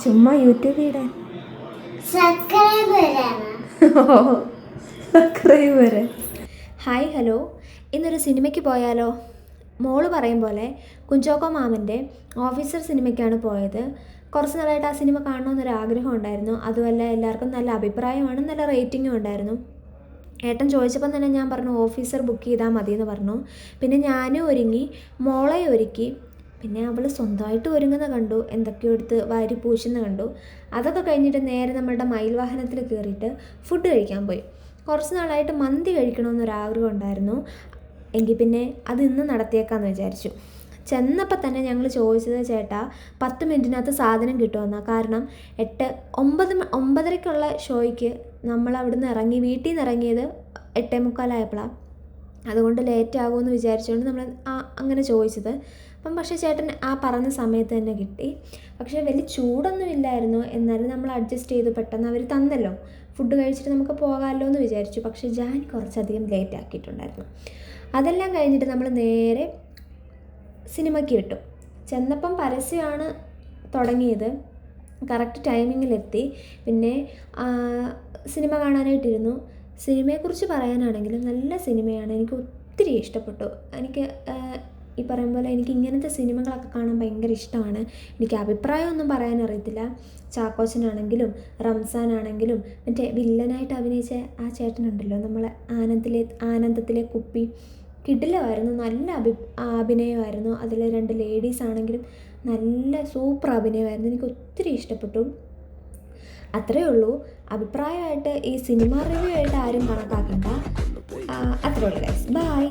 ചുമ്മാ യൂട്യൂബിൽ ഇടാൻ. സബ്സ്ക്രൈബർ. ഹായ് ഹലോ, ഇന്നൊരു സിനിമയ്ക്ക് പോയാലോ? മോള് പറയും പോലെ കുഞ്ചോക്കോ മാമൻ്റെ ഓഫീസർ സിനിമയ്ക്കാണ് പോയത്. കുറച്ച് നാളായിട്ട് ആ സിനിമ കാണണമെന്നൊരാഗ്രഹം ഉണ്ടായിരുന്നു. അതുമല്ല, എല്ലാവർക്കും നല്ല അഭിപ്രായമാണ്, നല്ല റേറ്റിംഗും ഉണ്ടായിരുന്നു. ഏട്ടൻ ചോദിച്ചപ്പം തന്നെ ഞാൻ പറഞ്ഞു ഓഫീസർ ബുക്ക് ചെയ്താൽ മതി എന്ന് പറഞ്ഞു. പിന്നെ ഞാനും ഒരുങ്ങി, മോളെ ഒരുക്കി. പിന്നെ അവൾ സ്വന്തമായിട്ട് ഒരുങ്ങുന്ന കണ്ടു, എന്തൊക്കെയോ എടുത്ത് വാരി പൂശുന്ന കണ്ടു. അതൊക്കെ കഴിഞ്ഞിട്ട് നേരെ നമ്മളുടെ മയിൽ വാഹനത്തിൽ കയറിയിട്ട് ഫുഡ് കഴിക്കാൻ പോയി. കുറച്ച് നാളായിട്ട് മന്തി കഴിക്കണമെന്നൊരാഗ്രഹം ഉണ്ടായിരുന്നു. എങ്കിൽ പിന്നെ അത് ഇന്ന് നടത്തിയേക്കാമെന്ന് വിചാരിച്ചു. ചെന്നപ്പോൾ തന്നെ ഞങ്ങൾ ചോദിച്ചത്, ചേട്ടാ 10 മിനിറ്റിനകത്ത് സാധനം കിട്ടുമെന്നാണ്. കാരണം 9:30ക്കുള്ള ഷോയ്ക്ക് നമ്മൾ അവിടുന്ന് ഇറങ്ങി, വീട്ടിൽ നിന്ന് ഇറങ്ങിയത് 8:45 അതുകൊണ്ട് ലേറ്റ് ആകുമെന്ന് വിചാരിച്ചുകൊണ്ട് നമ്മൾ അങ്ങനെ ചോദിച്ചത്. പക്ഷേ ചേട്ടൻ ആ പറഞ്ഞ സമയത്ത് തന്നെ കിട്ടി. പക്ഷേ വലിയ ചൂടൊന്നും ഇല്ലായിരുന്നു. എന്നാലും നമ്മൾ അഡ്ജസ്റ്റ് ചെയ്തു, പെട്ടെന്ന് അവർ തന്നല്ലോ. ഫുഡ് കഴിച്ചിട്ട് നമുക്ക് പോകാമല്ലോ എന്ന് വിചാരിച്ചു. പക്ഷേ ജാൻ കുറച്ചധികം ലേറ്റ് ആക്കിയിട്ടുണ്ടായിരുന്നു. അതെല്ലാം കഴിഞ്ഞിട്ട് നമ്മൾ നേരെ സിനിമയ്ക്ക് വിട്ടു. ചെന്നപ്പം പരസ്യമാണ് തുടങ്ങിയത്. കറക്റ്റ് ടൈമിങ്ങിലെത്തി. പിന്നെ സിനിമ കാണാനായിട്ടിരുന്നു. സിനിമയെക്കുറിച്ച് പറയാനാണെങ്കിൽ നല്ല സിനിമയാണ്, എനിക്ക് ഒത്തിരി ഇഷ്ടപ്പെട്ടു. എനിക്ക് ഈ പറയും പോലെ എനിക്ക് ഇങ്ങനത്തെ സിനിമകളൊക്കെ കാണാൻ ഭയങ്കര ഇഷ്ടമാണ്. എനിക്ക് അഭിപ്രായമൊന്നും പറയാനറിയത്തില്ല. ചാക്കോച്ചനാണെങ്കിലും റംസാനാണെങ്കിലും മറ്റേ വില്ലനായിട്ട് അഭിനയിച്ച ആ ചേട്ടനുണ്ടല്ലോ, നമ്മളെ ആനന്ദത്തിലെ കുപ്പി, കിടിലമായിരുന്നു. നല്ല അഭിനയമായിരുന്നു. അതിൽ 2 ലേഡീസ് ആണെങ്കിലും നല്ല സൂപ്പർ അഭിനയമായിരുന്നു. എനിക്ക് ഒത്തിരി ഇഷ്ടപ്പെട്ടു. അത്രയേ ഉള്ളൂ. അഭിപ്രായമായിട്ട് ഈ സിനിമ റിവ്യൂ ആയിട്ട് ആരും കണക്കാക്കണ്ട. അത്രേ ഉള്ളൂ ഗൈസ്. ബൈ.